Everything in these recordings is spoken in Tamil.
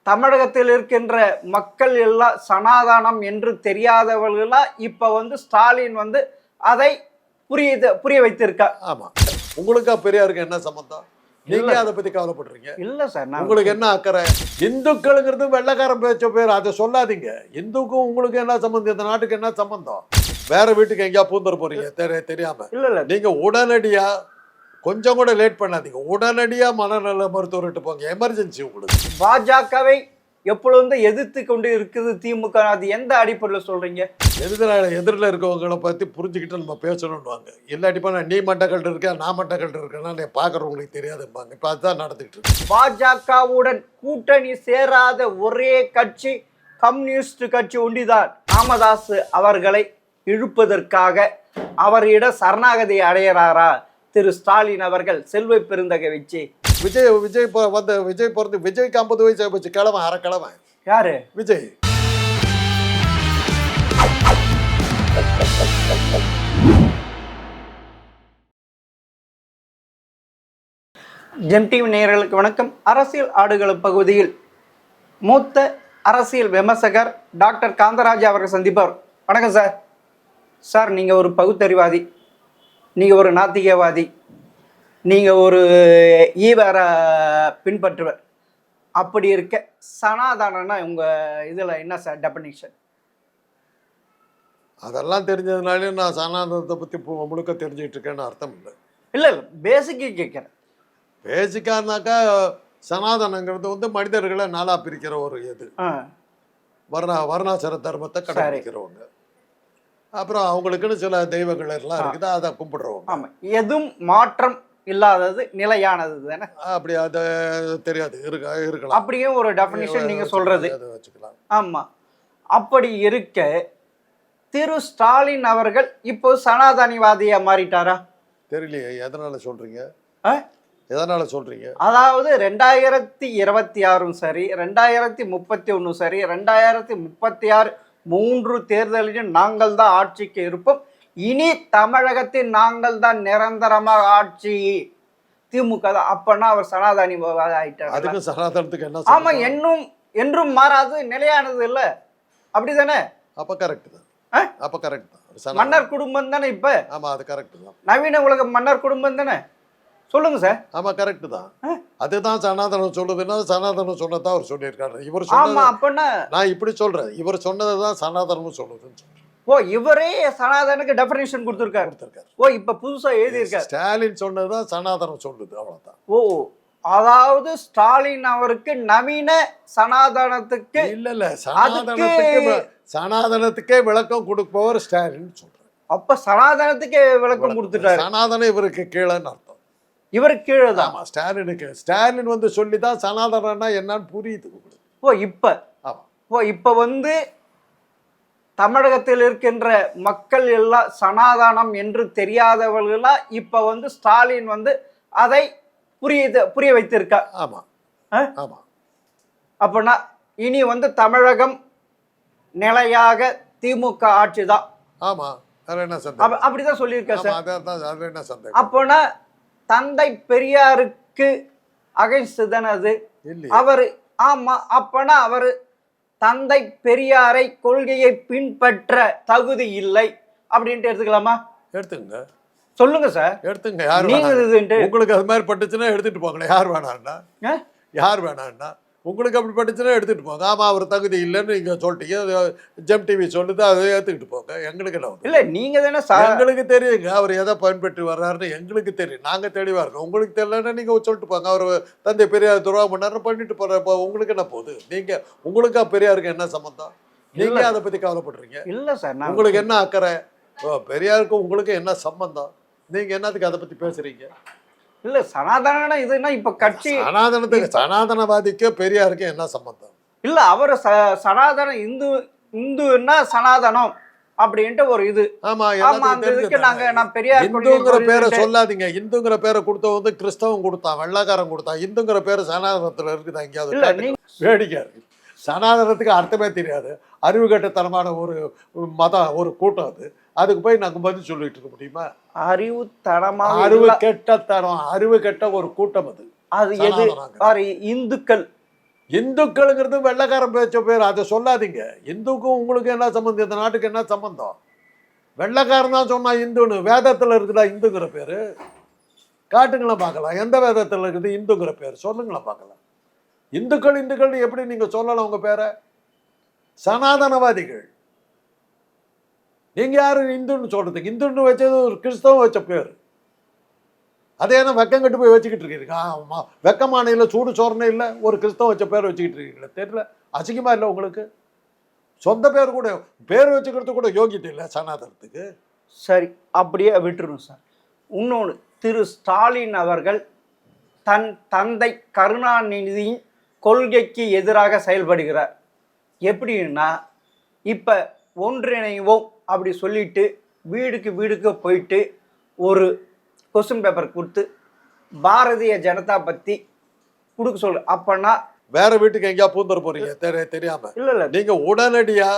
தமிழகத்தில் இருக்கின்ற மக்கள் எல்லாம் சனாதனம் என்று தெரியாதவர்களா இப்ப ஸ்டாலின் அதை புரிய வைத்திருக்கார். ஆமா, உங்களுக்கு பெரியாருக்கு என்ன சம்பந்தம்? நீங்க அதை பத்தி கவலைப்படுறீங்க? இல்ல சார், உங்களுக்கு என்ன அக்கறை? இந்துக்களுங்கிறது வெள்ளக்காரன் பேச்ச பேர், அதை சொல்லாதீங்க. இந்துக்கும் உங்களுக்கு என்ன சம்பந்தம்? இந்த நாட்டுக்கு என்ன சம்பந்தம்? வேற வீட்டுக்கு எங்கேயா பூந்துட போறீங்க தெரியாம? இல்ல நீங்க உடனடியா, கொஞ்சம் கூட லேட் பண்ணாதீங்க, உடனடியா மனநல மருத்துவர்கிட்ட போங்க. எமர்ஜென்சி உங்களுக்கு. பாஜகவை எப்பொழுது எதிர்த்து கொண்டு இருக்குது திமுக, அது எந்த அடிப்படையில் சொல்றீங்க? எதிரில் இருக்கவங்களை பத்தி புரிஞ்சுக்கிட்டு நம்ம பேசணும்னுவாங்க. இல்லாட்டிப்பா நான் நீ மட்டக்கல்ட்டு இருக்கேன், நான் மட்டக்கல்ட்டு இருக்கேன்னா நீ பார்க்குறவங்களுக்கு தெரியாதுப்பாங்க. இப்போ அதுதான் நடந்துகிட்டு இருக்கு. பாஜகவுடன் கூட்டணி சேராத ஒரே கட்சி கம்யூனிஸ்ட் கட்சி ஒண்டிதான். ராமதாஸ் அவர்களை இழுப்பதற்காக அவரிடம் சரணாகதி அடைகிறாரா திரு ஸ்டாலின் அவர்கள் செல்வ பெருந்தகை வச்சு? விஜய் பிறந்து விஜய்க்கு 50 வயசு வச்சு கிழமை அரைக்கிழமை. யாரு? விஜய். ஜெம் டிவி நேயர்களுக்கு வணக்கம். அரசியல் ஆடுகளம் பகுதியில் மூத்த அரசியல் விமர்சகர் டாக்டர் காந்தராஜ் அவர்கள் சந்திப்பார். வணக்கம் சார். சார், நீங்கள் ஒரு பகுத்தறிவாதி, நீங்கள் ஒரு நாத்திகவாதி, நீங்கள் ஒரு ஈவர பின்பற்றுவர். அப்படி இருக்க சனாதனம்னா உங்கள் இதில் என்ன சார் டெஃபினிஷன்? அதெல்லாம் தெரிஞ்சதுனாலே நான் சனாதனத்தை பற்றி முழுக்க தெரிஞ்சுக்கிட்டு இருக்கேன்னு அர்த்தம் இல்லை. இல்லை, பேசிக்கு கேட்குறேன். பேசிக்கானாக்கா சனாதனங்கிறது மனிதர்களை நாளாக பிரிக்கிற ஒரு இது. வர்ணாசிர தர்மத்தை கடைபிடிக்கிறவங்க. அப்புறம் அவங்களுக்குன்னு சில தெய்வங்கள் எல்லாம் இருக்குது, அதை கும்பிடுறவங்க. ஆமாம், எதுவும் மாற்றம் இல்லாதது நிலையானது தானே? அப்படி அது தெரியாது, இருக்கலாம். அப்படியும் ஒரு டெஃபினிஷன் நீங்கள் சொல்கிறது வச்சுக்கலாம். ஆமாம். அப்படி இருக்க திரு ஸ்டாலின் அவர்கள் இப்போ சனாதனிவாதியா மாறிட்டாரா? தெரியலையே. எதனால சொல்றீங்க? எதனால சொல்றீங்க? அதாவது 2026 சரி, 2031 சரி, 2036 3 தேர்தலிலும் நாங்கள் தான் ஆட்சிக்கு இருப்போம், இனி தமிழகத்தில் நாங்கள் தான் நிரந்தரமாக ஆட்சி, திமுக தான். அப்பன்னா அவர் சனாதனிவாதி ஆயிட்டார். அதுக்கு சனாதனத்துக்கு என்ன? ஆமா, என்றும் மாறாது, நிலையானது இல்ல, அப்படிதானே? அப்ப கரெக்ட் தான். அப்ப கரெக்ட் தான். மன்னர் குடும்பம் தானே இப்ப? ஆமா, அது கரெக்ட் தான். நவீன உலக மன்னர் குடும்பம் தானே? சொல்லுங்க சார். ஆமா, கரெக்ட் தான். அதுதான் சனாதனம் சொல்லுதுன்னா சனாதனம் சொன்னதான் அவர் சொல்லியிருக்காரு. இவர் ஆமா, அப்பன்னா நான் இப்படி சொல்றேன், இவர் சொன்னதுதான் சனாதனம் சொல்லுதுன்னு சொல்றேன். ஓ, இவரே சனாதனுக்கு டெஃபினிஷன் கொடுத்திருக்காரு. ஓ, இப்ப புதுசா எழுதி இருக்காரு. ஸ்டாலின் சொன்னதுதான் சனாதனம் சொல்லுது, அவ்வளவுதான். ஓ, அதாவது ஸ்டாலின் அவருக்கு நவீன சனாதனத்துக்கு இல்ல சனாதனத்துக்கே விளக்கம் கொடுப்பவர் ஸ்டாலின் சொல்றாரு. அப்ப சனாதனத்துக்கே விளக்கம் கொடுத்துட்டாரு. சனாதனம் இவருக்கு கீழேன்னு அர்த்தம். இவருக்கு கீழே தான். ஸ்டாலினுக்கு ஸ்டாலின் சொல்லிதான் சனாதனம்னா என்னன்னு புரியுது. இப்ப தமிழகத்தில் இருக்கின்ற மக்கள் எல்லாம் சனாதனம் என்று தெரியாதவர்களா இப்ப ஸ்டாலின் அதை புரிய வைத்திருக்கார். ஆமா ஆமா. அப்படின்னா இனி தமிழகம் நிலையாக திமுக ஆட்சி தான். ஆமா, அப்படிதான் சொல்லியிருக்காரு சார். அப்போனா தந்தை பெரியாருக்கு அகைன்ஸ்ட் தானே அது அவரு? ஆமா, அப்பனா அவரு தந்தை பெரியாரை கொள்கையை பின்பற்ற தகுதி இல்லை அப்படின்ட்டு எடுத்துக்கலாமா? எடுத்துங்க, சொல்லுங்க சார், எடுத்துங்க. உங்களுக்கு அது மாதிரி பட்டுச்சுன்னா எடுத்துட்டு போங்களேன். யார் வேணான்னா உங்களுக்கு அப்படி பட்டுச்சுன்னா எடுத்துட்டு போங்க. ஆமா, அவர் தகுதி இல்லைன்னு நீங்க சொல்லிட்டீங்க, ஜெம் டிவி சொல்லுது, அதை ஏத்துக்கிட்டு போங்க. எங்களுக்கு இல்ல, நீங்க தானே எங்களுக்கு தெரியுங்க அவர் எதை பயன்படுத்தி வர்றாருன்னு எங்களுக்கு தெரியும். நாங்க தெளிவா இருக்கோம். உங்களுக்கு தெரியலன்னா நீங்க சொல்லிட்டு போங்க. அவர் தந்தை பெரியார் துரோகம் பண்ணாரு, பண்ணிட்டு போற. உங்களுக்கு என்ன போகுது? நீங்க உங்களுக்கு பெரியாருக்கு என்ன சம்பந்தம்? நீங்க அதை பத்தி கவலைப்படுறீங்க? இல்ல சார், உங்களுக்கு என்ன அக்கறை? பெரியாருக்கு உங்களுக்கு என்ன சம்பந்தம்? நீங்க என்னத்துக்கு அதை பத்தி பேசுறீங்க? இல்ல, சனாதன இதுன்னா இப்ப கட்சி சனாதனவாதிக்கு பெரியாருக்கு என்ன சம்பந்தம்? இல்ல, அவர் சனாதன இந்துன்னா சனாதனம் அப்படின்ட்டு ஒரு இது. ஆமா, நான் பெரியார் இந்துங்கிற பேரை சொல்லாதீங்க. இந்துங்கிற பேரை கொடுத்த கிறிஸ்தவம் கொடுத்தான், வெள்ளக்காரன் கொடுத்தான். இந்துங்கிற பேரு சனாதனத்துல இருக்குதா எங்கேயாவது? வேடிக்கை இருக்கு. சனாதனத்துக்கு அர்த்தமே தெரியாது, அறிவு கட்டத்தனமான ஒரு மதம், ஒரு கூட்டம். அதுக்கு போய் நாங்கள் பதில் சொல்லிட்டு இருக்க முடியுமா? அறிவு கெட்ட ஒரு கூட்டம் அது. எது? இந்துக்கள் இந்துக்களுங்கிறது வெள்ளைக்காரன் பேச்ச பேர், அதை சொல்லாதீங்க. இந்துக்கும் உங்களுக்கு என்ன சம்பந்தம், இந்த நாட்டுக்கு என்ன சம்பந்தம்? வெள்ளைக்காரன் தான் சொன்னா இந்துன்னு. வேதத்துல இருக்குதா இந்துங்கிற பேரு? காட்டுங்களா பார்க்கலாம். எந்த வேதத்துல இருக்குது இந்துங்கிற பேர்? சொல்லுங்களா பார்க்கலாம். இந்துக்கள் இந்துக்கள் எப்படி நீங்க சொல்லலாம் உங்க பேரை? சனாதனவாதிகள். நீங்க யாரு இந்துன்னு சொல்றதுக்கு? இந்துன்னு வச்சது ஒரு கிறிஸ்தவம் வச்ச பேர். அதே என்ன வெக்கம் கட்டு போய் வச்சுக்கிட்டு இருக்கீங்க? வெக்கமான இல்லை, சூடு சோறனே இல்லை, ஒரு கிறிஸ்தவம் வச்ச பேர் வச்சுக்கிட்டு இருக்கீங்களா? தெரியல, அசிங்கமா இல்லை உங்களுக்கு? சொந்த பேர் கூட பேர் வச்சுக்கிறது கூட யோகியத்தை இல்லை சனாதனத்துக்கு. சரி, அப்படியே விட்டுரும் சார். இன்னொன்று, திரு ஸ்டாலின் அவர்கள் தன் தந்தை கருணாநிதியின் கொள்கைக்கு எதிராக செயல்படுகிறார். எப்படின்னா, இப்போ ஒன்றிணைவோம் அப்படி சொல்லிட்டு வீடுக்கு வீடுக்கு போயிட்டு ஒரு கொஸ்டின் பேப்பர் கொடுத்து பாரதிய ஜனதா பற்றி கொடுக்க சொல்லு. அப்போனா வேற வீட்டுக்கு எங்கேயா பூந்துட போறீங்க தெரியாம? இல்லை இல்லை, நீங்க உடனடியா,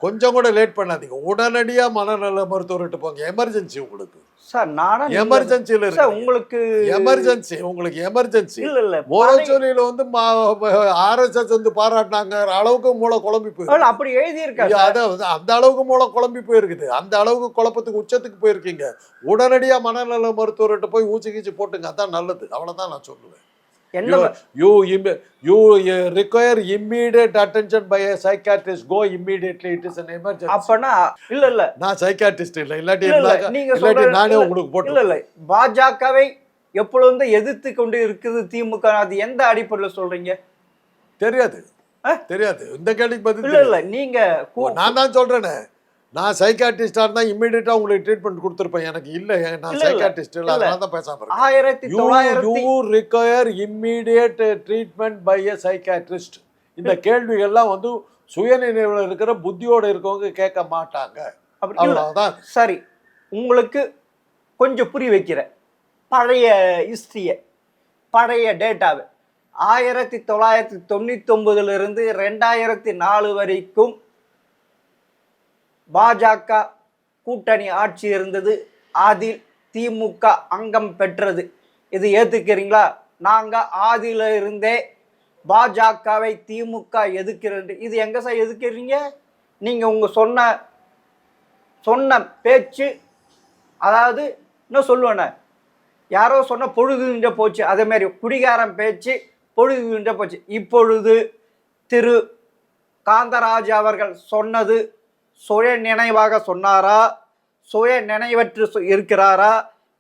கொஞ்சம் கூட லேட் பண்ணாதீங்க, உடனடியா மனநல மருத்துவர்கிட்ட போங்க. எமர்ஜென்சி உங்களுக்கு சார். நானும் எமர்ஜென்சியில் இருக்கு உங்களுக்கு. எமர்ஜென்சி உங்களுக்கு எமர்ஜென்சி. இல்லை இல்லை, மோரச்சொலியில வந்து RSS வந்து பாராட்டினாங்க அளவுக்கு மூளை குழம்பி போயிருக்கு. அப்படி எழுதியிருக்காங்க. அந்த அளவுக்கு மூளை குழம்பி போயிருக்குது. அந்த அளவுக்கு குழப்பத்துக்கு உச்சத்துக்கு போயிருக்கீங்க. உடனடியா மனநல மருத்துவர்கிட்ட போய் ஊசி கீச்சு போட்டுங்க, அதான் நல்லது. அவ்வளவுதான் நான் சொல்லுவேன். You require immediate attention by a psychiatrist. Go immediately. It is an emergency. அப்பனா இல்ல நான் சைக்காட்ரிஸ்ட் இல்ல. இல்லாட்டி நானே உங்களுக்கு போட்டு. இல்ல பாஜகவை எப்பொழுது எதிர்த்து கொண்டு இருக்குது திமுக. அது எந்த அடிப்படையில் சொல்றீங்க? தெரியாது. இந்த கேள்விக்கு பதில் இல்ல நீங்க. நான் தான் சொல்றேனே, நான் சைக்காட்ரிஸ்டா இருந்தா இமிடியேட்டா உங்களுக்கு ட்ரீட்மெண்ட் கொடுத்துருப்பேன். எனக்கு இல்ல, நான் சைக்காட்ரிஸ்ட் இல்ல, அதனால தான் பேசாம இருக்கேன். You require immediate treatment by a psychiatrist. இந்த கேள்விகள்லாம் வந்து சுயநினைவுல இருக்கிற புத்தியோட இருக்கவங்க கேட்க மாட்டாங்க. அவ்வளவுதான். சரி, உங்களுக்கு கொஞ்சம் புரிய வைக்கிறேன். பழைய ஹிஸ்டரிய, பழைய டேட்டாவை 1999 2004 வரைக்கும் பாஜக கூட்டணி ஆட்சி இருந்தது. அதில் திமுக அங்கம் பெற்றது. இது ஏற்றுக்கிறீங்களா? நாங்கள் ஆதியில இருந்தே பாஜகவை திமுக எதிர்க்கிறது. இது எங்க சார் எதிர்க்கிறீங்க? நீங்கள் உங்கள் சொன்ன பேச்சு, அதாவது இன்னும் சொல்லுவேண்ணே, யாரோ சொன்ன பொழுதுன்ற போச்சு, அதே மாதிரி குடிகாரம் பேச்சு பொழுதுன்ற போச்சு. இப்பொழுது திரு காந்தராஜ் அவர்கள் சொன்னது சுய நினைவாக சொன்னாரா, சுய நினைவற்று இருக்கிறாரா,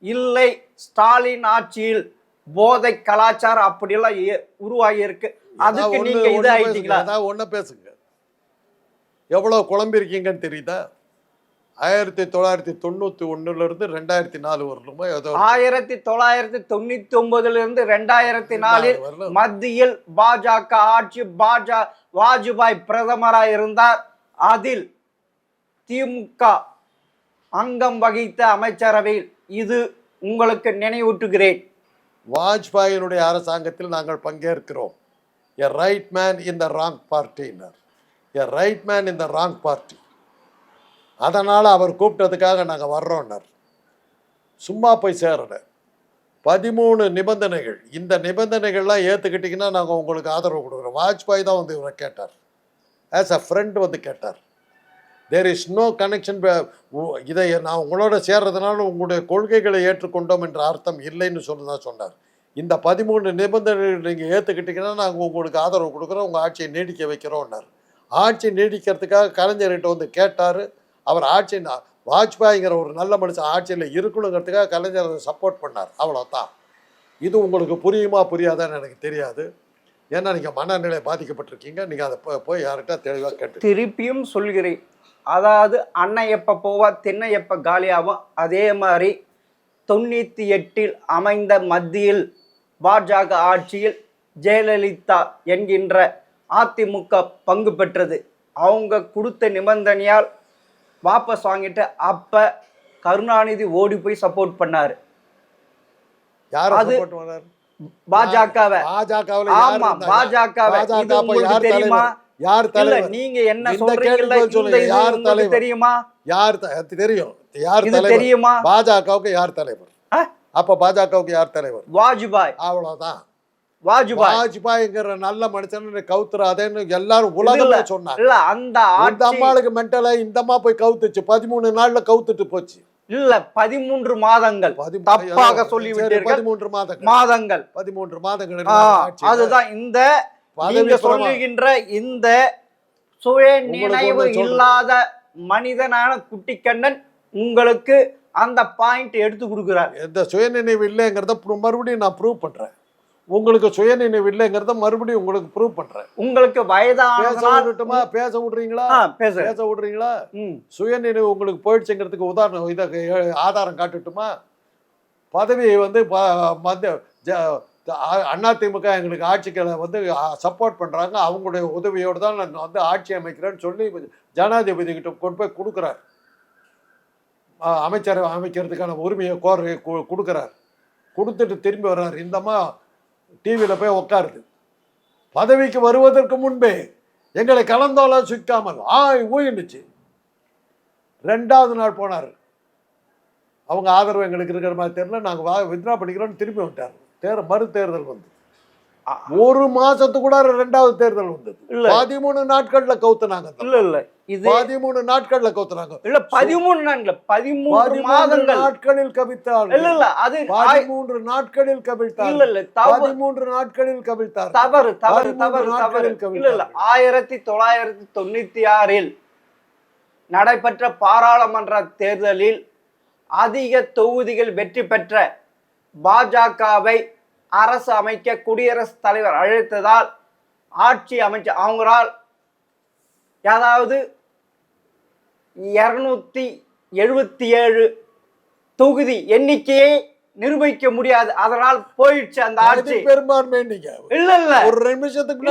இல்லை ஸ்டாலின் ஆட்சியில் போதை கலாச்சாரம் அப்படியெல்லாம் உருவாகி இருக்கு, அதுக்கு நீங்க இது ஆயிட்டீங்களா? ஒண்ணு பேசுங்க. எவ்வளவு குழம்பி இருக்கீங்கன்னு தெரியுதா? 1991 இருந்து 2004 வரலுமா? 1999 இருந்து 2004 மத்தியில் பாஜக ஆட்சி, வாஜ்பாய் பிரதமராக இருந்தார். அதில் திமுக அங்கம் வகித்த அமைச்சரவையில். இது உங்களுக்கு நினைவூட்டுகிறேன். வாஜ்பாயினுடைய அரசாங்கத்தில் நாங்கள் பங்கேற்கிறோம். A right man in the wrong party. A right man in the wrong party. அதனால் அவர் கூப்பிட்டதுக்காக நாங்கள் வர்றோம்னார். சும்மா போய் சேரல. 13 நிபந்தனைகள். இந்த நிபந்தனைகள்லாம் ஏற்றுக்கிட்டிங்கன்னா நாங்கள் உங்களுக்கு ஆதரவு கொடுக்குறோம். வாஜ்பாய் தான் வந்து இவரை கேட்டார். ஆஸ் அ ஃப்ரெண்ட் வந்து கேட்டார். There is no connection. இதை நான் உங்களோட சேர்றதுனால உங்களுடைய கொள்கைகளை ஏற்றுக்கொண்டோம் என்ற அர்த்தம் இல்லைன்னு தான் சொன்னார். இந்த 13 நிபந்தனைகள் நீங்கள் ஏற்றுக்கிட்டிங்கன்னா நாங்கள் உங்களுக்கு ஆதரவு கொடுக்குறோம், உங்கள் ஆட்சியை நீடிக்க வைக்கிறோம்னார். ஆட்சி நீடிக்கிறதுக்காக கலைஞர்கிட்ட வந்து கேட்டார். அவர் ஆட்சி, வாஜ்பாய்ங்கிற ஒரு நல்ல மனுஷன் ஆட்சியில் இருக்கணுங்கிறதுக்காக கலைஞர் சப்போர்ட் பண்ணார். அவ்வளோதான். இது உங்களுக்கு புரியுமா புரியாதான்னு எனக்கு தெரியாது. ஏன்னா நீங்கள் மனநிலை பாதிக்கப்பட்டிருக்கீங்க. நீங்கள் அதை போய் யார்கிட்ட தெளிவாக கேட்டு. திருப்பியும் சொல்கிறேன், அதாவது அண்ணன் எப்போ போவா தென்னை எப்போ காலியாகும். அதே மாதிரி 98 அமைந்த மத்தியில் பாஜக ஆட்சியில் ஜெயலலிதா என்கின்ற அதிமுக பங்கு பெற்றது. அவங்க கொடுத்த நிபந்தனையால் வாபஸ் வாங்கிட்டு அப்ப கருணாநிதி ஓடி போய் சப்போர்ட் பண்ணாரு. அது பாஜகவை. ஆமா, பாஜகவை. இது உங்களுக்கு தெரியுமா? யார் தலைவர்? நீங்க என்ன சொல்றீங்க? யார் தலைவர் தெரியுமா? யார் தெரியும்? யார் தலைவர் தெரியுமா? பாஜகவுக்கு யார் தலைவர்? அப்ப பாஜகவுக்கு யார் தலைவர்? வாஜ்பாய். அவ்வளவுதான். வாஜ்பாய்ங்கிற நல்ல மனுஷன் கவுத்துறாதேன்னு எல்லாரும் உலகமே சொன்னாங்க. இல்ல அந்த அம்மாளுக்கு மென்டலா இந்த அம்மா போய் கவுத்துச்சு, 13 நாள்ல கவுத்துட்டு போச்சு. இல்ல 13 மாதங்கள் தப்பாக சொல்லிவிட்டீர்கள். 13 மாதங்கள் 13 மாதங்கள். அதுதான் இந்த நீங்க சொல்லுகின்ற இந்த சுய நினைவு இல்லாத மனிதனான குட்டிக்கண்ணன் உங்களுக்கு அந்த பாயிண்ட் எடுத்து கொடுக்கிறார். எந்த சுயநினைவு இல்லைங்கிறத மறுபடியும் நான் ப்ரூவ் பண்றேன். உங்களுக்கு சுயநினைவு இல்லைங்கிறத மறுபடியும் உங்களுக்கு ப்ரூவ் பண்றேன். உங்களுக்கு வயதான பேச விடுறீங்களா? சுயநினைவு உங்களுக்கு போயிடுச்சுங்கிறதுக்கு உதாரணம் இதை ஆதாரம் காட்டுட்டுமா? பதவியை வந்து அதிமுக எங்களுக்கு ஆட்சிகளை வந்து சப்போர்ட் பண்றாங்க, அவங்களுடைய உதவியோடு தான் நான் வந்து ஆட்சி அமைக்கிறேன்னு சொல்லி ஜனாதிபதி கிட்ட கொண்டு போய் கொடுக்குறார். அமைச்சரை அமைக்கிறதுக்கான உரிமையை கொடுக்குறார். கொடுத்துட்டு திரும்பி வர்றாரு. இந்தம்மா டிவியில் போய் உட்காருது. பதவிக்கு வருவதற்கு முன்பே எங்களை கலந்தாலோசிக்காமல் ஊயிடுச்சு. 2வது நாள் போனார். அவங்க ஆதரவு எங்களுக்கு இருக்கிற மாதிரி தெரியல, நாங்கள் வித்ரா பண்ணிக்கிறோன்னு திரும்பி வந்துட்டார். மறு தேர்தல் வந்து 1 மாசத்துக்கு கூட 2வது தேர்தல் வந்தது. 13 நாட்கள்ல கவுத்துனாங்க. இல்ல இது 13 நாட்கள்ல கவுத்துனாங்க. இல்ல 13 நாட்கள் 13 நாட்களில் கவிழ்த்தார். இல்ல அது 13 நாட்களில் கவிழ்த்தார். இல்ல 13 நாட்களில் கவிழ்த்தார். தவறு. இல்ல 1996 நடைபெற்ற பாராளுமன்ற தேர்தலில் அதிக தொகுதிகள் வெற்றி பெற்ற பாஜகவை அரசு அமைக்க குடியரசுத் தலைவர் அழைத்ததால் ஆட்சி அமைச்ச அவங்களால் அதாவது 277 தொகுதி எண்ணிக்கையை நிரூபிக்க முடியாது. அதனால் போயிடுச்சு அந்த ஆட்சி. பெரும்பான்மை இல்ல ஒரு நிமிஷத்துக்கு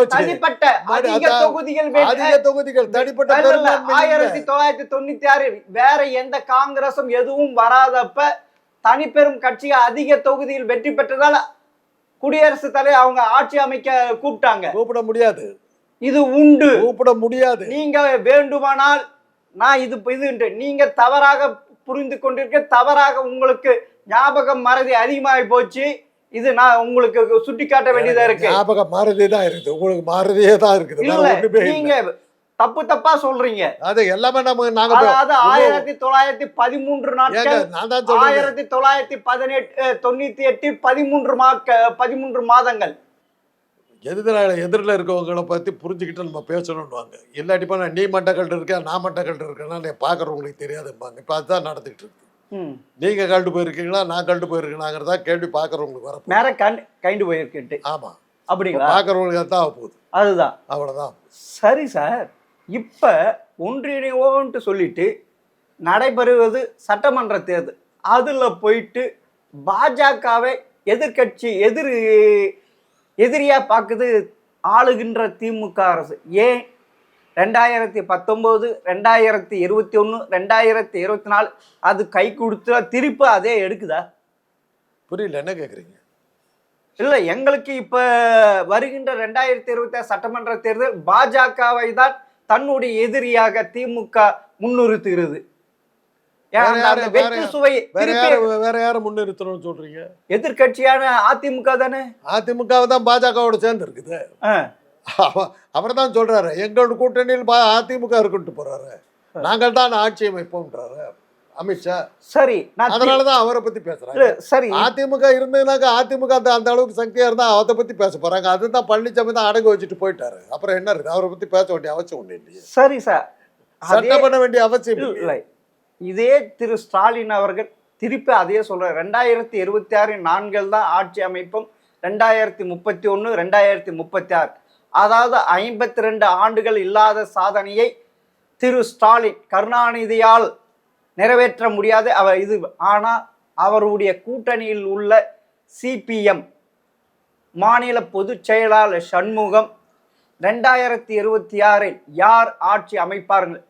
தனிப்பட்ட அதிக தொகுதிகள் 1996 வேற எந்த காங்கிரசும் எதுவும் வராதப்ப தனிப்பெரும் கட்சி அதிக தொகுதியில் வெற்றி பெற்றதால குடியரசுத் தலைவர் அவங்க ஆட்சி அமைக்க கூப்பிட முடியாது. இது உண்டு, கூப்பிட முடியாது. நீங்க வேண்டுமானால் நான் இது நீங்க தவறாக புரிந்து கொண்டிருக்க, தவறாக உங்களுக்கு ஞாபகம் மறதி அதிகமாகி போச்சு. இது நான் உங்களுக்கு சுட்டி காட்ட வேண்டியதா இருக்கு. ஞாபகம் மறதி தான் இருக்குது, உங்களுக்கு மறதியே தான் இருக்குது. நீங்க தப்பா சொல்றீங்க. அது எல்லாமே நாங்க 1913 நாட்கள் 1998 13 மாதங்கள். எதிரில் இருக்கவங்களை பற்றி புரிஞ்சுக்கிட்டு நம்ம பேசணும்னுவாங்க. இல்லாட்டிப்பா நீ மண்டக்கல்ட்டு இருக்கேன், நான் மண்டக்கல்ட்டு இருக்கேன்னா நீ பார்க்குறவங்களுக்கு தெரியாதுப்பாங்க. இப்போ அதுதான் நடந்துகிட்டு இருக்கு. நீங்கள் கண்டு போயிருக்கீங்களா, நான் கண்டு போயிருக்கேனாங்கிறதா கேள்வி பார்க்குறவங்களுக்கு வர நேரம் கைண்டு போயிருக்கேன்ட்டு. ஆமாம், அப்படிங்களா? பார்க்குறவங்களுக்கு தான் போகுது. அதுதான், அவ்வளோதான். சரி சார், இப்போ ஒன்றிணைவோன்ட்டு சொல்லிட்டு நடைபெறுவது சட்டமன்ற தேர்தல். அதில் போயிட்டு பாஜகவை எதிர்கட்சி எதிரியாக பார்க்குது ஆளுகின்ற திமுக அரசு. ஏன் 2019, 2021, 2024 அது கை கொடுத்தா திருப்பி அதே எடுக்குதா? புரியல, என்ன கேட்குறீங்க? இல்லை, எங்களுக்கு இப்போ வருகின்ற 2026 சட்டமன்ற தேர்தல் பாஜகவை தான் தன்னுடைய எதிரியாக திமுக முன்னிறுத்துகிறது. வேற யாரும் முன்னிறுத்தணும்னு சொல்றீங்க? எதிர்கட்சியான அதிமுக தானே. அதிமுக தான் பாஜகவோட சேர்ந்து இருக்குது. அவர் தான் சொல்றாரு எங்களோட கூட்டணியில் அதிமுக இருக்குன்ட்டு போறாரு. நாங்கள் தான் ஆட்சி அமைப்போம்ன்றாரு அமித்ஷா. சரி, அதனாலதான் அவரை பத்தி பேசுறாங்க. சரி, அதிமுக இருந்ததுனாக்கா அதிமுக அந்த அளவுக்கு சக்தியா இருந்தா அதை பத்தி பேச போறாங்க. அதுதான் பழனிசாமி தான் அடகு வச்சுட்டு போயிட்டாரு. அப்புறம் என்ன இருக்கு, அவரை பத்தி பேச வேண்டிய அவசியம் ஒண்ணு இல்லையே. சரி சார், சட்டம் பண்ண வேண்டிய அவசியம் இல்லை. இதே திரு ஸ்டாலின் அவர்கள் திருப்பி அதையே சொல்றாரு. 2026 நான்கில் தான் ஆட்சி அமைப்பும், 2031, 2036, அதாவது 52 ஆண்டுகள் இல்லாத சாதனையை திரு ஸ்டாலின் கருணாநிதியால் நிறைவேற்ற முடியாது அவர் இது. ஆனால் அவருடைய கூட்டணியில் உள்ள சிபிஎம் மாநில பொதுச் செயலாளர் சண்முகம் 2026 யார் ஆட்சி அமைப்பார்கள்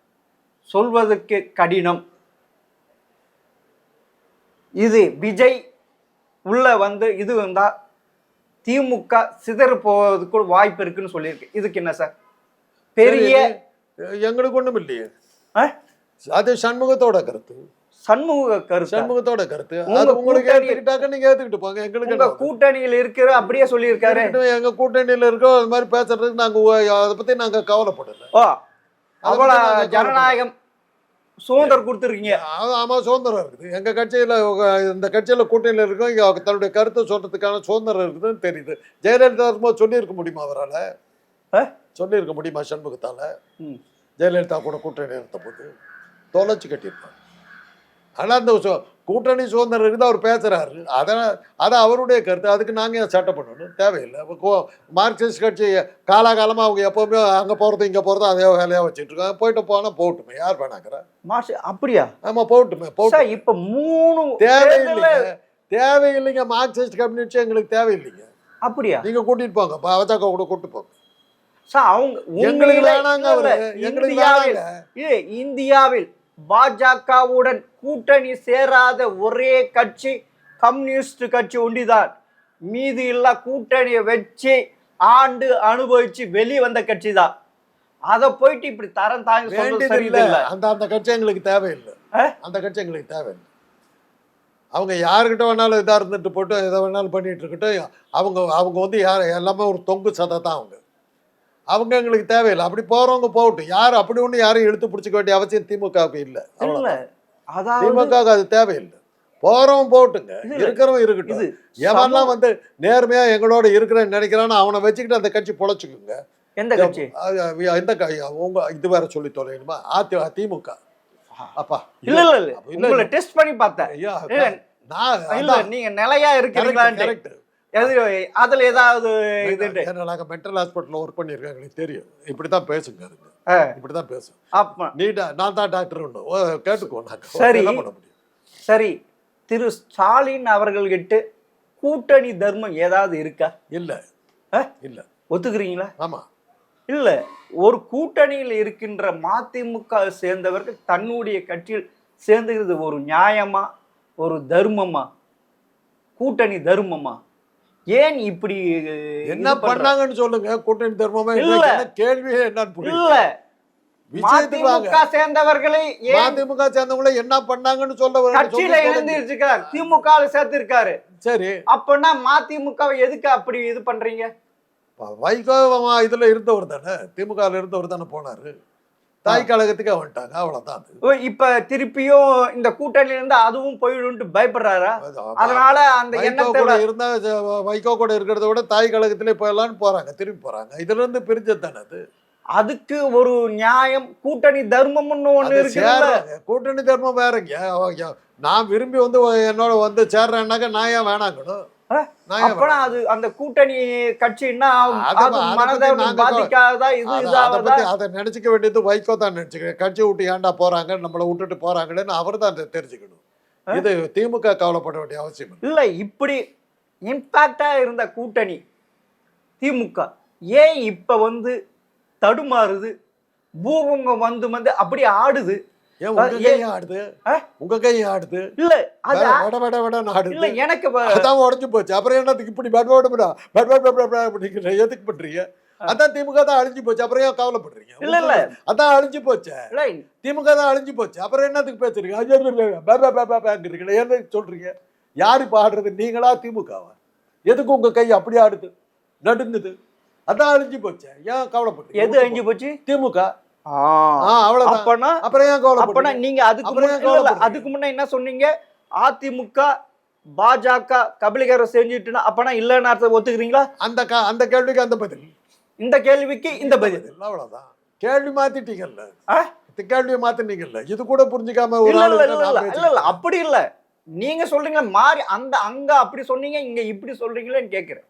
சொல்வதற்கு கடினம். இது விஜய் உள்ள இது வந்தால் திமுக சிதறு போவதுக்கு வாய்ப்பு இருக்குன்னு சொல்லியிருக்கு. இதுக்கு என்ன சார்? பெரிய எங்களுக்கு ஒண்ணும் இல்லையே, அது சண்முகத்தோட கருத்து. சண்முக கருத்து சண்முகத்தோட கருத்து. உங்க அது உங்களுக்கு கூட்டணி- ஏத்துக்கிட்டாக்க நீங்க ஏத்துக்கிட்டு போங்க. எங்களுக்கு உங்க என்ன வந்து? கூட்டணியில் இருக்கிற அப்படியே சொல்லியிருக்காரு. இருக்கட்டும், எங்க கூட்டணியில இருக்கோம் அது மாதிரி பேசுறதுக்கு நாங்க அதை பத்தி நாங்க கவலைப்படல. ஓ அதை பத்தி அவ்வளவு நாங்க கவலைப்படல. ஜனநாயகம் சுதந்திரம் கொடுத்துருக்கீங்க. ஆமா, சுதந்திரம் இருக்குது. எங்க கட்சியில இந்த கட்சியில கூட்டணியில இருக்கோம், இங்க தன்னுடைய கருத்தை சொல்றதுக்கான சுதந்திரம் இருக்குதுன்னு தெரியுது. ஜெயலலிதா இருக்கும்போது சொல்லியிருக்க முடியுமா அவரால்? சொல்லியிருக்க முடியுமா சண்முகத்தால? ஜெயலலிதா கூட கூட்டணி இருந்த போது தொலைச்சு கட்டியிருப்பாங்க. ஆனால் அந்த கூட்டணி சுதந்திரம் இருக்குது, அவர் பேசுறாரு. அதை அவருடைய கருத்து. அதுக்கு நாங்கள் ஏன் சட்டம் பண்ணணும்? தேவையில்லை. மார்க்சிஸ்ட் கட்சி காலாகாலமாக அவங்க எப்போவுமே அங்கே போகிறது இங்கே போகிறது அதே வேலையாக வச்சுட்டு இருக்காங்க. போயிட்டு போனால் போகட்டுமே, யார் வேணாங்கிறா? அப்படியா? ஆமாம், போகட்டுமே. போகட்டும். இப்போ 3 தேவையில்லைங்க, தேவையில்லைங்க. மார்க்சிஸ்ட் கம்யூனிஸ்ட் எங்களுக்கு தேவையில்லைங்க. அப்படியா? நீங்கள் கூட்டிகிட்டு போங்க, பாஜக கூட கூட்டு போங்க. அவங்க எங்களுக்கு வேணாங்க, அவரு எங்களுக்கு வேணாங்க. இந்தியாவில் பாஜகவுடன் கூட்டணி சேராத ஒரே கட்சி கம்யூனிஸ்ட் கட்சி ஒண்டிதான். மீதி இல்ல கூட்டணியை வச்சு ஆண்டு அனுபவிச்சு வெளியே வந்த கட்சி தான். அதை போயிட்டு இப்படி தரம் தாங்க சொல்றது சரியில்லை. அந்த கட்சி எங்களுக்கு தேவையில்லை. அந்த கட்சி எங்களுக்கு தேவையில்லை. அவங்க யாருக்கிட்ட வேணாலும் இதாக இருந்துட்டு போட்டு எதை வேணாலும் பண்ணிட்டு இருக்கட்டும். அவங்க வந்து யார் எல்லாமே ஒரு தொங்கு சதை தான். அவங்க எங்களுக்கு தேவையில்லை. அப்படி போறவங்க போகட்டும். யாரும் அப்படி ஒன்று யாரையும் இழுத்து பிடிச்சிக்க வேண்டிய அவசியம் திமுகவுக்கு இல்லை. திமுகவுக்கு அது தேவையில்லை. போறவன் போட்டுங்க, இருக்கிறவன் இருக்கட்டும். எவன்லாம் வந்து நேர்மையா எங்களோட இருக்கிறேன்னு நினைக்கிறான்னு அவனை வச்சுக்கிட்டு அந்த கட்சி பொழைச்சுக்குங்க. எந்த கட்சி? எந்த உங்க இது வேற சொல்லி தொலைணுமா? திமுக. அப்பா இல்ல இல்ல இல்ல டெஸ்ட் பண்ணி பார்த்தேன். நீங்க நிலையா இருக்கிறீங்களான்னு. கரெக்ட். அதுல ஏதாவது நாங்க மென்டல் ஹாஸ்பிட்டல் ஒர்க் பண்ணிருக்கோம், எங்களுக்கு தெரியும். இப்படித்தான் பேசுங்க, அதுங்க இப்படிதான் பேசும். நீட்டா நான் தான் டாக்டர் கேட்டுக்கோ. சரி சரி. திரு ஸ்டாலின் அவர்கள்கிட்ட கூட்டணி தர்மம் ஏதாவது இருக்கா? இல்ல இல்ல. ஒத்துக்கிறீங்களா? ஆமா. இல்ல, ஒரு கூட்டணியில் இருக்கின்ற மதிமுக சேர்ந்தவர்கள் தன்னுடைய கட்சியில் சேர்ந்துகிறது ஒரு நியாயமா, ஒரு தர்மமா, கூட்டணி தர்மமா? ஏன் இப்படி என்ன பண்ணாங்கன்னு சொல்லுங்க. கூட்டணி தர்மமா கேள்வியே என்னன்னு புரியல. மதிமுக சேர்ந்தவர்களை மதிமுக சேர்ந்தவங்களை என்ன பண்ணாங்கன்னு சொல்ல கட்சியில இணைந்திருக்காரு, திமுக சேர்த்திருக்காரு. சரி, அப்பன்னா மதிமுக எதுக்கு அப்படி இது பண்றீங்க? வைகோ இதுல இருந்தவர் தானே, திமுக இருந்தவர் தானே போனாரு. தாய் கழகத்துக்கு வந்துட்டாங்க, அவ்வளவுதான். இப்ப திருப்பியும் இந்த கூட்டணியில இருந்து அதுவும் போயிடும்னு பயப்படுறாரா? அதனால அந்த எண்ணத்தோட இருந்தா வைகோ கூட இருக்கிறத விட தாய் கழகத்திலே போயிடலான்னு போறாங்க, திரும்பி போறாங்க. இதுல இருந்து பிரிஞ்சது தானே அது. அதுக்கு ஒரு நியாயம், கூட்டணி தர்மம்னு ஒண்ணு இருக்கு. கூட்டணி தர்மம் வேறங்க. நான் விரும்பி வந்து என்னோட வந்து சேர்றேன்னாக்க நான் ஏன் வேணாங்கணும்? அப்பனா அது அந்த கூட்டணி கட்சின்னா அதை நினைச்சுக்க வேண்டியது வைகோ தான் நினைச்சுக்கிறேன். கட்சி விட்டு ஏன்டா போறாங்க, நம்மளை விட்டுட்டு போறாங்கன்னு அவர் தான் தெரிஞ்சுக்கணும். இது திமுக கவலைப்பட வேண்டிய அவசியம் இல்ல. இப்படி இம்பாக்டா இருந்த கூட்டணி திமுக ஏன் இப்ப வந்து தடுமாறுது? பூகம்பம் வந்து அப்படி ஆடுது. உங்க கை ஆடுது இல்ல, இல்ல எனக்கு அதான் உடஞ்சு போச்சு. அப்புறம் என்னத்துக்கு இப்படி எதுக்கு பண்றீங்க? அதான் திமுக தான் அழிஞ்சு போச்சு, அப்புறம் ஏன் கவலைப்படுறீங்க? இல்ல இல்ல, அதான் அழிஞ்சு போச்சு. திமுக தான் அழிஞ்சு போச்சு, அப்புறம் என்னத்துக்கு பேசுறீங்க? என்ன சொல்றீங்க? யாரு இப்ப ஆடுறது, நீங்களா திமுகவா? எதுக்கு உங்க கை அப்படி ஆடுது, நடுங்குது? அதான் அழிஞ்சு போச்சு, ஏன் கவலைப்படுறீங்க? எது அழிஞ்சு போச்சு? திமுக. நீங்க அதுக்கு முன்ன என்ன சொன்னீங்க? அதிமுக பாஜக கபலீகர செஞ்சுட்டு அப்பனா இல்லன்னு அர்த்தம் ஒத்துக்கிறீங்களா? அந்த கேள்விக்கு அந்த பதில், இந்த கேள்விக்கு இந்த பதில். அவ்வளவுதான். கேள்வி மாத்திட்டீங்கல்ல, கேள்வியை மாத்தினீங்கல்ல. இது கூட புரிஞ்சுக்காம இல்ல அப்படி இல்ல. நீங்க சொல்றீங்க மாறி அங்க அப்படி சொன்னீங்க, இங்க இப்படி சொல்றீங்களேன்னு கேக்குறேன்.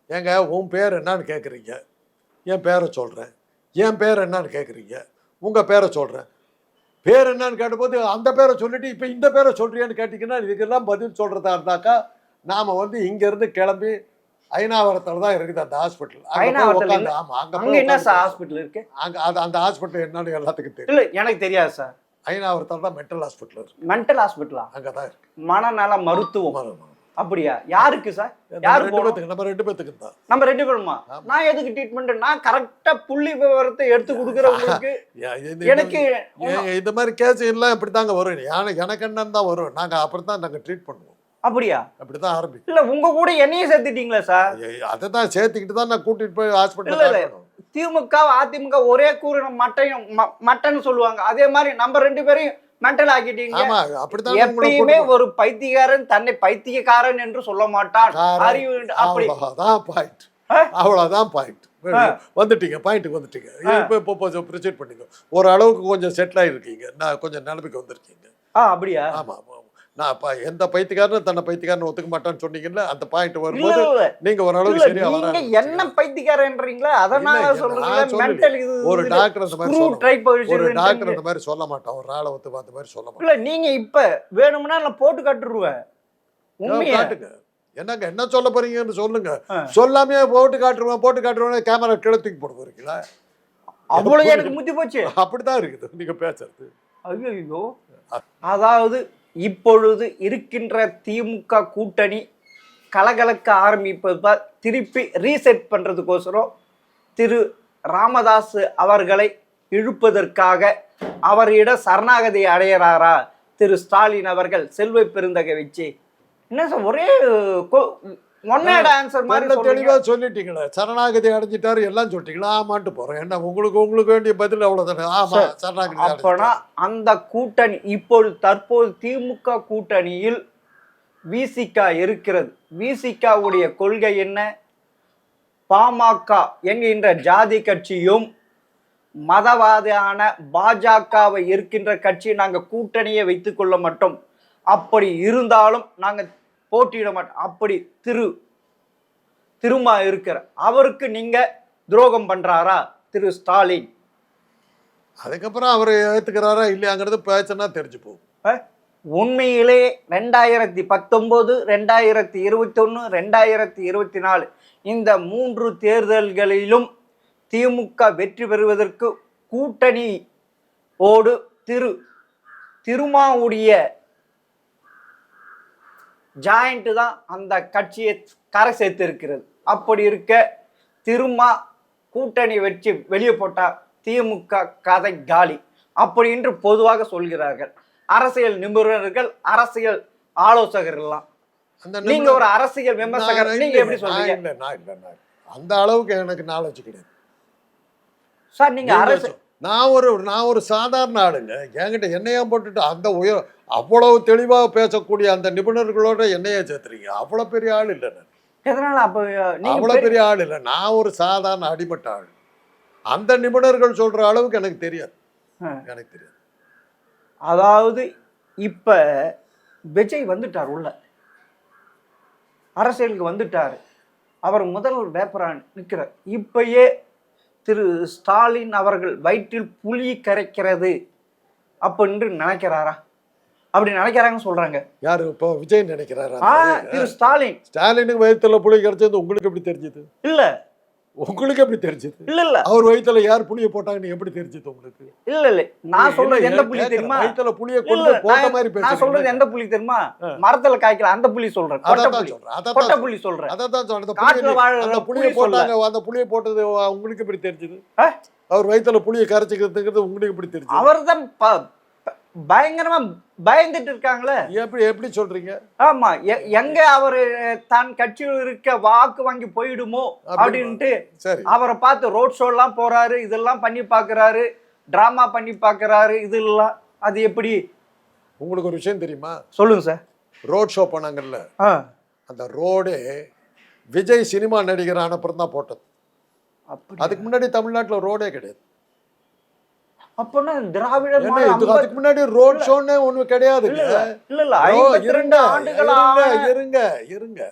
ஏங்க உன் பேர் என்னன்னு கேக்குறீங்க, என் பேரை சொல்றேன். என் பேர் என்னன்னு கேட்குறீங்க, உங்கள் பேரை சொல்கிறேன். பேர் என்னன்னு கேட்டபோது அந்த பேரை சொல்லிட்டு இப்போ இந்த பேரை சொல்கிறியான்னு கேட்டிங்கன்னா இதுக்கெல்லாம் பதில் சொல்கிறதா இருந்தாக்கா நாம் வந்து இங்கேருந்து கிளம்பி ஐநாவரத்தில் தான் இருக்குது அந்த ஹாஸ்பிட்டல். ஆமாம், அங்கே என்ன சார் ஹாஸ்பிட்டல் இருக்குது? அந்த ஹாஸ்பிட்டல் என்னன்னு எல்லாத்துக்கும் தெரியும். இல்லை, எனக்கு தெரியாது சார். ஐநாவரத்தில் தான் மென்டல் ஹாஸ்பிட்டல் இருக்குது. மென்டல் ஹாஸ்பிட்டலா? அங்கே தான் இருக்குது. மனநல மருத்துவம். அப்படியா? யாருக்கு சார்? நம்ம யாரு ரெண்டு போகணும்? பேத்துக்கு நம்ம ரெண்டு பேத்துக்கு தான். நம்ம 2 பேருமா? ஆமா. நான் எதுக்கு ட்ரீட்மெண்ட்? நான் கரெக்டா புள்ளி விவரத்தை எடுத்து கொடுக்குறேன் உங்களுக்கு. எனக்கு இந்த மாதிரி கேஸ் எல்லாம் இப்படித்தாங்க வரும். எனக்கு என்னன்னு தான் வரும். நாங்க அப்படித்தான் நாங்க ட்ரீட் பண்ணுவோம். அப்படியா? அப்படித்தான் ஆரம்பிக்கும். இல்ல உங்க கூட என்னையே சேர்த்துட்டீங்களா சார்? அதை தான் சேர்த்துக்கிட்டு தான் நான் கூட்டிட்டு போய் இல்ல ஹாஸ்பிட்டல் இல்ல திமுக அதிமுக ஒரே கூறு மட்டைன்னு சொல்லுவாங்க. அதே மாதிரி நம்ம 2 பேரையும் மென்டல் ஆக்கிட்டீங்க. ஆமா அப்படித்தான் எப்பயுமே ஒரு பைத்தியக்காரன் தன்னை பைத்தியக்காரன் என்று சொல்ல மாட்டான். அறிவு அப்படி அவ்வளவுதான் பாயிண்ட். அவ்வளவுதான் பாயிண்ட். வந்துட்டீங்க பாயிண்ட்டுக்கு வந்துட்டீங்க. இப்போ கொஞ்சம் ப்ரிசைட் பண்ணிங்க. ஒரு அளவுக்கு கொஞ்சம் செட்டில் ஆகிருக்கீங்க. நான் கொஞ்சம் நிலைமைக்கு வந்திருக்கீங்க. அப்படியா? ஆமா ஆமா. நான் எந்த பைத்தியக்காரனும் தன்னை பைத்தியக்காரன் ஒத்துக்க மாட்டான்னு சொன்னீங்கல்ல, அந்த பாயிண்ட் வரும்போது நீங்க ஓரளவுக்கு சரியா வர. நீங்க என்ன பைத்தியக்காரன்றீங்களா? அதனால சொல்றீங்க மென்டல் இது. ஒரு டாக்டர் அந்த மாதிரி ஒரு டாக்டர் அந்த மாதிரி சொல்ல மாட்டான். ஒரு ஆளை ஒத்து அந்த மாதிரி சொல்ல மாட்டான். இல்ல நீங்க இப்ப வேணும்னா நான் போட்டு காட்டுருவேன். உண்மையா காட்டுங்க. என்னங்க என்ன சொல்ல போறீங்கன்னு சொல்லுங்க. சொல்லாமே போட்டு காட்டுருவேன் கேமரா கீழே தூக்கி போட போறீங்களா? அவ்வளவு எனக்கு முத்தி போச்சு. அப்படிதான் இருக்குது நீங்க பேசுறது. ஐயோ, அதாவது இப்பொழுது இருக்கின்ற திமுக கூட்டணி கலகலக்க ஆரம்பிப்பது திருப்பி ரீசெட் பண்றதுக்கோசரம் திரு ராமதாஸ் அவர்களை இழுப்பதற்காக அவரிடம் சரணாகதி அடையிறாரா திரு ஸ்டாலின் அவர்கள் செல்வ பெருந்தகை வச்சு? என்ன சார் ஒரே ஆன்சர் மாதிரி தெளிவா சொல்லிட்டீங்களா? சரணாகதி அடைஞ்சிட்டாரு எல்லாம் சொல்லிட்டீங்களா? ஆமான்ட்டு போறேன். என்ன உங்களுக்கு வேண்டிய பதில் அவ்வளவுதானே? ஆமா சரணாகதி. அப்பனா அந்த கூட்டணி இப்பொழுது தற்போது திமுக கூட்டணியில் விசிக இருக்கிறது. விசிகவுடைய கொள்கை என்ன? பாமக என்கின்ற ஜாதி கட்சியும் மதவாதியான பாஜகவை இருக்கின்ற கட்சி நாங்க கூட்டணியை வைத்துக் கொள்ள மாட்டோம். அப்படி இருந்தாலும் நாங்க போட்டியிட மாட்டோம். அப்படி திருமா இருக்கிற அவருக்கு நீங்க துரோகம் பண்றாரா திரு ஸ்டாலின்? அதுக்கப்புறம் அவர் ஏத்துக்கிறாரா இல்லையாங்கிறது பேச்சுன்னா தெரிஞ்சு போகும். உண்மையிலே 2019, 2021, 2024 இந்த 3 தேர்தல்களிலும் திமுக வெற்றி பெறுவதற்கு கூட்டணி ஓடு திருமாவுடைய ஜாயிண்ட் தான் அந்த கட்சியை கரை சேர்த்து இருக்கிறது. அப்படி இருக்க திருமா கூட்டணி வச்சு வெளியே போட்டா திமுக கதை காலி அப்படி என்று பொதுவாக சொல்கிறார்கள் அரசியல் நிபுணர்கள், அரசியல் ஆலோசகர்கள்லாம். நீங்க ஒரு அரசியல் விமர்சகர், நீங்க எப்படி சொல்றீங்க? அந்த அளவுக்கு எனக்கு நாலேஜ் கிடையாது சார். நீங்க அரசு நான் ஒரு சாதாரண ஆளுங்க. என்கிட்ட என்னையா போட்டுட்டு அந்த அவ்வளவு தெளிவாக பேசக்கூடிய அந்த நிபுணர்களோட என்னையா சேர்த்துறீங்க? அவ்வளவு பெரிய ஆள் இல்லை நான். எதனால அப்ப அவ்வளவு பெரிய ஆள் இல்லை. நான் ஒரு சாதாரண அடிமட்ட ஆள். அந்த நிபுணர்கள் சொல்ற அளவுக்கு எனக்கு தெரியாது. அதாவது இப்ப விஜய் வந்துட்டார், உள்ள அரசியலுக்கு வந்துட்டாரு. அவர் முதல்வர் வேப்பரான் நிற்கிறார். இப்பயே திரு ஸ்டாலின் அவர்கள் வயிற்றில் புலி கரைக்கிறது அப்படின்னு நினைக்கிறாரா? அப்படி நினைக்கிறாங்கன்னு சொல்றாங்க. யாரு இப்போ விஜய் நினைக்கிறாரா? திரு ஸ்டாலினுக்கு வயிற்றுல புலி கிடைச்சது உங்களுக்கு எப்படி தெரிஞ்சது? இல்ல உங்களுக்கு எப்படி தெரிஞ்சது? இல்ல அவர் வயிற்றுல யார் புளிய போட்டாங்கன்னு எப்படி தெரிஞ்சது உங்களுக்கு? இல்ல நான் சொல்றது எந்த புலி தெரியுமா? வயிற்றுல புளிய கொண்டு போட்ட மாதிரி பேசுறீங்க. நான் சொல்றது எந்த புலி தெரியுமா? மரத்துல காய்க்கல அந்த புலி சொல்றேன். கொட்டை புலி சொல்றேன். அதான் சொல்றேன். அந்த புளிய போட்டாங்க. அந்த புளிய போட்டது உங்களுக்கு எப்படி தெரிஞ்சது? அவர் வயிற்றுல புளிய கரைச்சிக்கிறதுங்கிறது உங்களுக்கு எப்படி தெரிஞ்சது? அவர்தான் பயங்கரமா பயந்துட்டு இருக்காங்களே. எப்படி சொல்றீங்க? ஆமா, எங்க அவரு தான் கட்சியில் இருக்க வாக்கு வாங்கி போயிடுமோ அப்படின்ட்டு அவரை பார்த்து ரோட் ஷோ எல்லாம் போறாரு, இதெல்லாம் பண்ணி பாக்குறாரு, டிராமா பண்ணி பாக்குறாரு. இதெல்லாம் அது எப்படி? உங்களுக்கு ஒரு விஷயம் தெரியுமா? சொல்லுங்க சார். ரோட் ஷோ பண்ணாங்கல்ல, அந்த ரோடே விஜய் சினிமா நடிகர் ஆனப்புறம் தான் போட்டது. அதுக்கு முன்னாடி தமிழ்நாட்டுல ரோடே கிடையாது. அப்பனா திராவிட அதுக்கு முன்னாடி ரோட் ஷோன்னு ஒண்ணு கிடையாது. இருங்க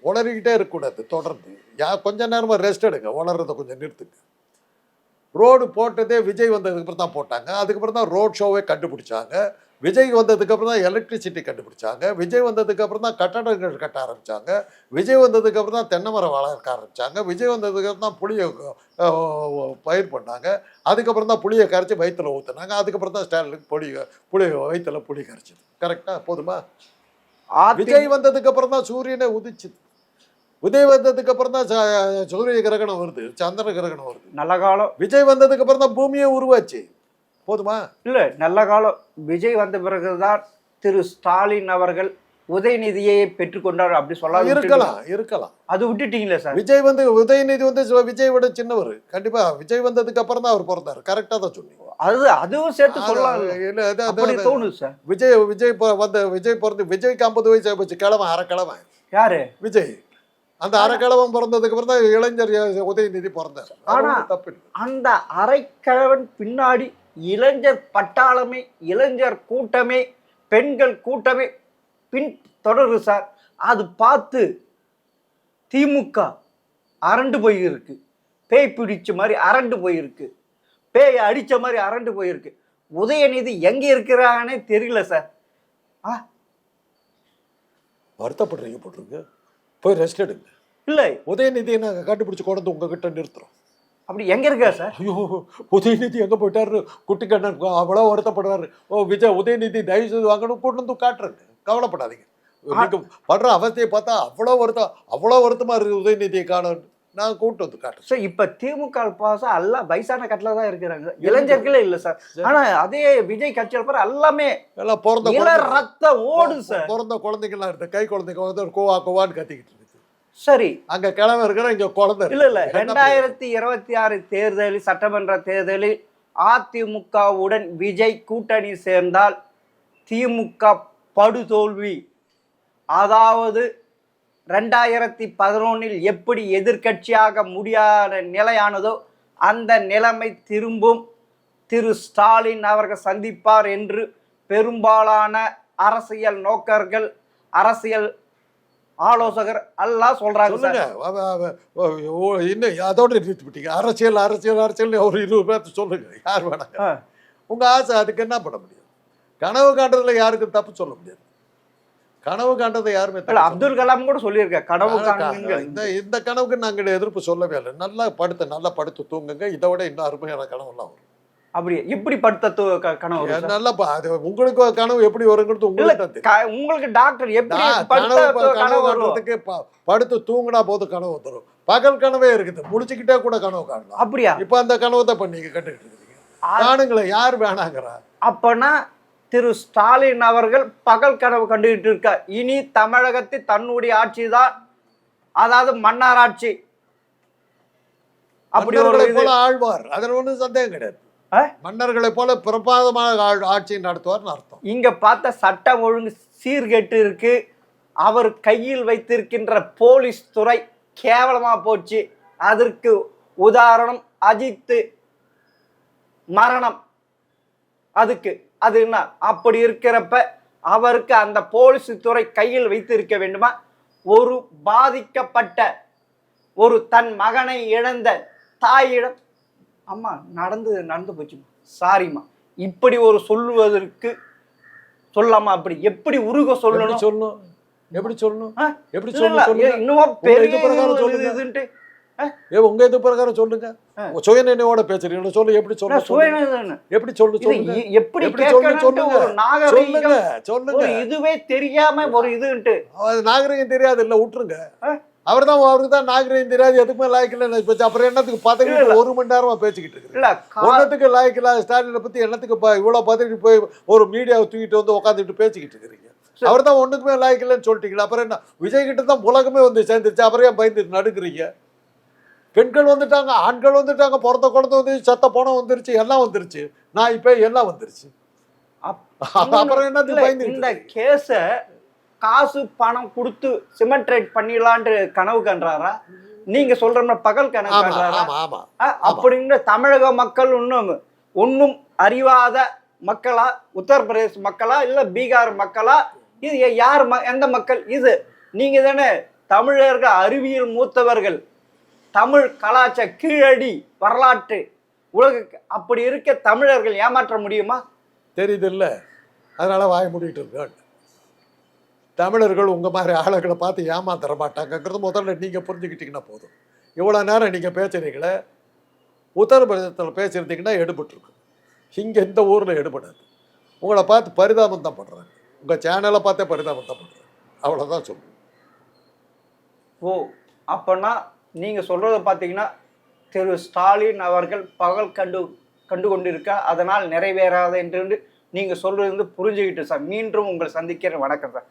உளறிக்கிட்டே இருக்கக்கூடாது தொடர்ந்து. கொஞ்ச நேரமா ரெஸ்ட் எடுங்க, உளறத கொஞ்சம் நிறுத்துங்க. ரோடு போட்டதே விஜய் வந்ததுக்கு அப்புறம் தான் போட்டாங்க. அதுக்கப்புறம் தான் ரோட் ஷோவே கண்டுபிடிச்சாங்க. விஜய் வந்ததுக்கு அப்புறம் தான் எலக்ட்ரிசிட்டி கண்டுபிடிச்சாங்க. விஜய் வந்ததுக்கு அப்புறம் தான் கட்டடங்கள் கட்ட ஆரம்பிச்சாங்க. விஜய் வந்ததுக்கு அப்புறம் தான் தென்னை மரம் வளர்க்க ஆரம்பிச்சாங்க. விஜய் வந்ததுக்கு அப்புறம் தான் புளியை பயிர் பண்ணாங்க. அதுக்கப்புறம் தான் புளியை கரைச்சி வயிற்றுல ஊற்றுனாங்க. அதுக்கப்புறம் தான் ஸ்டாலினுக்கு புளி வயிற்றுல புளி கரைச்சிது. கரெக்டா? போதுமா? விஜய் வந்ததுக்கு அப்புறம் தான் சூரியனை உதிச்சுது. விஜய் வந்ததுக்கு அப்புறம் தான் சூரிய கிரகணம் வருது, சந்திர கிரகணம் வருது. நல்ல காலம். விஜய் வந்ததுக்கு அப்புறம் தான் பூமியே உருவாச்சு. போதுமா? இல்ல, நல்ல காலம். விஜய் வந்த பிறகுதான் திரு ஸ்டாலின் அவர்கள் உதயநிதியை பெற்றுக்கொண்டார் அப்படி சொல்ல இருக்கலாம். அது விட்டுட்டீங்களா சார்? விஜய் வந்து உதயநிதி வந்து விஜய் விட சின்னவர். கண்டிப்பா விஜய் வந்ததுக்கு அப்புறம் தான் அவர் பிறந்தாரு. கரெக்டா தான் சொன்னீங்க. அதுவும் சேர்த்து சொல்லலாம். தோணுது சார். விஜய் பிறந்து விஜய்க்கு 50 வயசு ஆச்சு. கிழவன் அரைக்கிழமை யாரு? விஜய். அந்த அரைக்கிழவன் பிறந்ததுக்கு அப்புறம் தான் இளைஞர் உதயநிதி பிறந்தார். ஆனா அந்த அரைக்கிழவன் பின்னாடி இளைஞர் பட்டாளமே, இளைஞர் கூட்டமே, பெண்கள் கூட்டமே பின் தொடரு சார். அது பார்த்து திமுக அரண்டு போயிருக்கு. பேய் பிடிச்ச மாதிரி அரண்டு போயிருக்கு. பேய் அடிச்ச மாதிரி அரண்டு போயிருக்கு. உதயநிதி எங்க இருக்கிறானே தெரியல சார். வருத்தப்படுறீங்க போட்டிருக்கு. போய் ரெஸ்ட் எடுங்க. இல்லை, உதயநிதியை நாங்கள் கண்டுபிடிச்சு கொண்டு உங்ககிட்ட நிறுத்துறோம். அப்படி எங்க இருக்கா சார்? ஐயோ, உதயநிதி எங்க போயிட்டாரு? குட்டி கண்ணன் அவ்வளோ வருத்தப்படுறாரு. உதயநிதி தயவு செய்து வாங்கணும், கொண்டு வந்து காட்டுறேங்க. கவலைப்படாதீங்க. நீங்க படுற அவஸ்தையை பார்த்தா அவ்வளோ வருத்தமா இருக்கு. உதயநிதியை காணும், நான் கூட்டு வந்து காட்டுறேன். சார், இப்ப திமுக பாசம் எல்லாம் வயசான கட்டில தான் இருக்கிறாங்க, இளைஞர்களே இல்ல சார். ஆனா அதே விஜய் கட்சியில் பாரு எல்லாமே எல்லாம் பிறந்த ரத்தம் ஓடுது சார். பிறந்த குழந்தைங்கலாம் இருக்கு. கை குழந்தைங்க வந்து கோவா கோவான்னு கத்திக்கிட்டு இருக்கு. சரி, அங்க கிழமை இருக்கிற இங்க குழந்தை இல்ல 2026 தேர்தலில், சட்டமன்ற தேர்தலில் அதிமுகவுடன் விஜய் கூட்டணி சேர்ந்தால் திமுக படுதோல்வி. அதாவது 2011 எப்படி எதிர்கட்சியாக முடியாத நிலையானதோ அந்த நிலைமை திரும்பும். திரு ஸ்டாலின் அவர்கள் சந்திப்பார் என்று பெரும்பாலான அரசியல் நோக்கர்கள், அரசியல் ஆலோசகர் எல்லாம் சொல்றாங்க. இன்னும் அதோட நிறுத்திவிட்டீங்க. அரசியல் ஒரு 20 பேர்த்து சொல்லுங்க. யார் வேணாங்க. உங்க ஆசை, அதுக்கு என்ன பண்ண முடியும்? கனவு காண்றதுல யாருக்கும் தப்பு சொல்ல முடியாது. கனவு காண்றதை யாருமே அப்துல் கலாம் கூட சொல்லியிருக்க கனவு காணுங்க. இந்த கனவுக்கு நாங்கள் எதிர்ப்பு சொல்லவே இல்லை. நல்லா படுத்து தூங்குங்க. இதை விட இன்னும் அருமையான கனவுலாம் வரும். அப்படி எப்படி படுத்த கனவு? நல்லா உங்களுக்கு கனவு எப்படி வருங்கிறது உங்களுக்கு டாக்டர் எப்படி கனவு வர்றதுக்கு படுத்து தூங்கினா போது கனவு வந்துடும். பகல் கனவே இருக்குது, முடிச்சுக்கிட்டே கூட கனவு காணலாம். அப்படியா? இப்ப அந்த கனவை தான் பண்ணி கட்டுக்கிட்டு இருக்கீங்க. காணுங்களேன், யார் வேணாங்கிறா? அப்பனா திரு ஸ்டாலின் அவர்கள் பகல் கனவு கண்டுகிட்டு இருக்கார். இனி தமிழகத்தில் தன்னுடைய ஆட்சி தான், அதாவது மன்னார் ஆட்சி. அப்படி போல ஆழ்வார், அதில் ஒன்றும் சந்தேகம் கிடையாது. மன்னர்களை போல பிரபாதமான ஆட்சியை நடத்துவார்னு அர்த்தம். இங்க பார்த்த சட்டம் ஒழுங்கு சீர்கெட்டு இருக்கு. அவர் கையில் வைத்திருக்கின்ற போலீஸ் துறை கேவலமா போச்சு. அதற்கு உதாரணம் அஜித் மரணம். அதுக்கு அது என்ன? அப்படி இருக்கிறப்ப அவருக்கு அந்த போலீஸ் துறை கையில் வைத்திருக்க வேண்டுமா? ஒரு பாதிக்கப்பட்ட ஒரு தன் மகனை இழந்த தாயிடம், அம்மா நடந்து போச்சுமா, சாரிம்மா, இப்படி ஒரு சொல்லுவதற்கு சொல்லாமா? அப்படி எப்படி உருக சொல்லணும்? எப்படி சொல்லணும்? இன்னும் பெரிய உங்க இது பிரகாரம் சொல்லுங்க. சுயநினைவோட பேசுறீங்க, சொல்லு. எப்படி சொல்ல? எப்படி சொல்லுங்க? எப்படி சொல்லுங்க. இதுவே தெரியாம ஒரு இதுன்ட்டு நாகரிகம் தெரியாது இல்ல, விட்டுருங்க. அவருக்கு தான் நாகரிகம் தெரியாது, எதுக்குமே லாய்க்கல. அப்புறம் என்னத்துக்கு பதவி 1 மணி நேரமா பேசிக்கிட்டு இருக்கு? ஒன்னத்துக்கு லாய்க்கல. ஸ்டாலினை பத்தி என்னத்துக்கு இவ்வளவு பதவி போய் ஒரு மீடியாவை தூக்கிட்டு வந்து உட்காந்துட்டு பேசிக்கிட்டு இருக்கிறீங்க? அவர் தான் ஒண்ணுக்குமே லாய்க்கலன்னு சொல்லிட்டீங்களா? அப்புறம் என்ன? விஜய் கிட்ட தான் உலகமே வந்து சேர்ந்துருச்சு. அப்புறம் ஏன் பயந்துட்டு நடுக்குறீங்க? பெண்கள் வந்துட்டாங்க, ஆண்கள் வந்துட்டாங்க, பிறந்த குழந்தை வந்துருச்சு, சத்த போனம் வந்துருச்சு, எல்லாம் வந்துருச்சு. நான் இப்ப எல்லாம் வந்துருச்சு. அப்புறம் என்னத்துக்கு பயந்து? இந்த கேஸ காசு பணம் கொடுத்து சிமெண்ட்ரேட் பண்ணிடலான்னு கனவு கண்டாரா? நீங்க சொல்ற பகல் கனவு கண்டாரா? அப்படிங்கிற தமிழக மக்கள் ஒன்னும் அறிவாத மக்களா? உத்தரப்பிரதேச மக்களா இல்ல பீகார் மக்களா? இது யார் எந்த மக்கள் இது? நீங்க தானே தமிழர்கள், அறிவியல் மூத்தவர்கள், தமிழ் கலாச்சார கீழடி வரலாற்று உலக. அப்படி இருக்க தமிழர்கள் ஏமாற்ற முடியுமா? தெரியுது இல்ல, அதனால வாய மூடிட்டு இருக்காங்க. தமிழர்கள் உங்க மாதிரி ஆளுகளை பார்த்து ஏமாத்தர மாட்டாங்கிறது முதல்ல நீங்க புரிஞ்சுக்கிட்டீங்கன்னா போதும். இவ்வளவு நேரம் நீங்க பேசுறீங்களே, உத்தரப்பிரதேசத்தில் பேசியிருந்தீங்கன்னா எடுபட்டுருக்கு. இங்க இந்த ஊர்ல எடுபடாது. உங்களை பார்த்து பரிதாபம் தான் பண்றாங்க. உங்க சேனலை பார்த்தே பரிதாபம் தான் பண்றாங்க. அவ்வளோதான் சொல்லுவேன். ஓ, அப்போனா நீங்கள் சொல்கிறத பார்த்தீங்கன்னா திரு ஸ்டாலின் அவர்கள் பகல் கண்டு கொண்டிருக்க, அதனால் நிறைவேறாது என்று நீங்கள் சொல்கிறது புரிஞ்சுக்கிட்டு சார். மீண்டும் உங்களை சந்திக்கிறேன். வணக்கம் சார்.